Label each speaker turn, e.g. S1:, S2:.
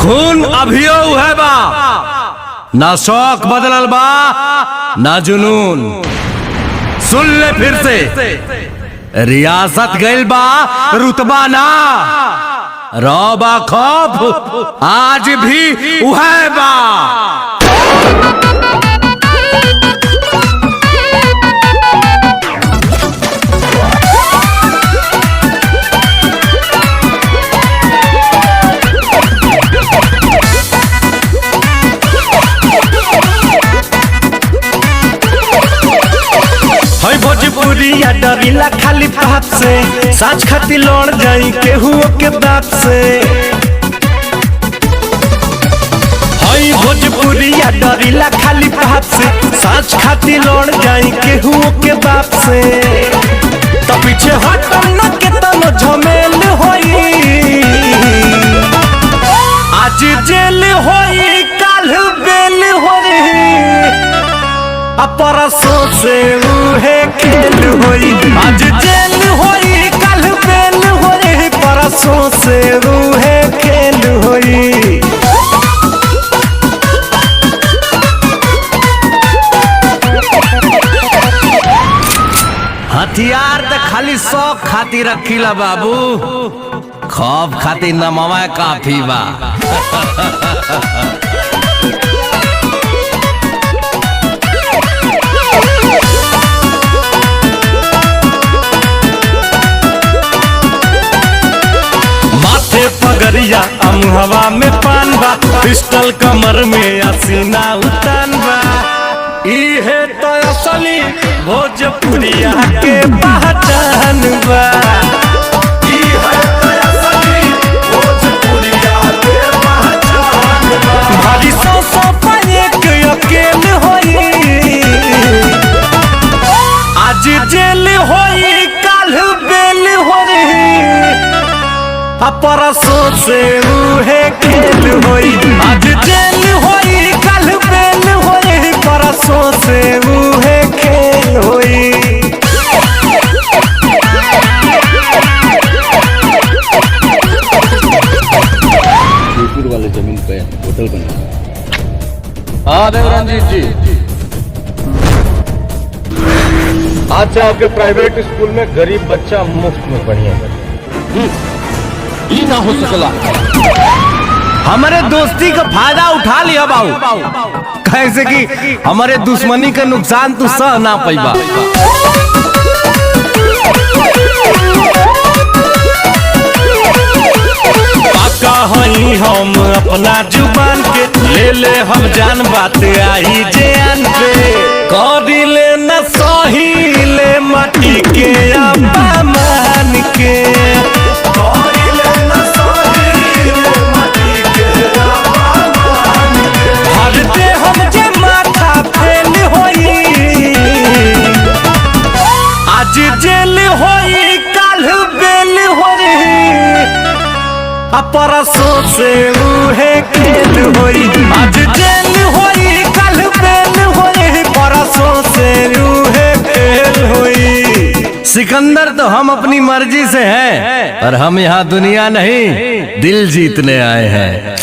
S1: खून अभियो है बा, ना शौक बदलल बा ना जुनून। सुन ले फिर से, रियासत गइल बा रुतबा ना, रौबा खौफ आज भी उहे बा।
S2: भोजपुरिया डरिला खाली पाप से, साँच खाती लड़ जाई केहू के बाप से। हई भोजपुरिया डरिला खाली पाप से, साँच खाती लड़ जाई केहू के बाप से। तो पीछे हटम न के तनो झमेल होई, आज जेल होई काल बेल होई, परसों से उहे खेल होई। आज जेल होई कल बेल होई, परसों से उहे खेल होई।
S1: हथियार तो खाली शौक खातिर रखीला बाबू, खौफ खातिर नमवा काफी बा।
S2: पगरिया अमुहवा में पान बा, पिस्टल कमर में असीना उतान बा। इहे तो असली भोजपुरिया के पहचान बा। इहे तो असली भोजपुरिया के पहचान बा। भारी सौ पाए के अकेल होई, आज जेल होई काल बेल होई, परसों से उहे खेल होई। आज जेल होई कल बेल होई, परसों से उहे खेल होई।
S3: जयपुर वाले जमीन पे होटल बना। हाँ देवरंजीत जी, आज से आपके प्राइवेट स्कूल में गरीब बच्चा मुफ्त में पढ़िए। ये ना हो सकला,
S1: हमारे दोस्ती का फायदा उठा लिया बाबू, कैसे कि हमारे दुश्मनी का नुकसान तू सह ना पैबा।
S2: पाका हई हम अपना जुबान के, ले हम जान बात आई जान पे। करी ले न सही ले माटी के अपमान के, जेल होई काल बेल होई, परसों से उहे खेल होई। आज जेल होई काल बेल होई, परसों से उहे खेल होई।
S1: सिकंदर तो हम अपनी मर्जी से हैं, और हम यहाँ दुनिया नहीं दिल जीतने आए हैं।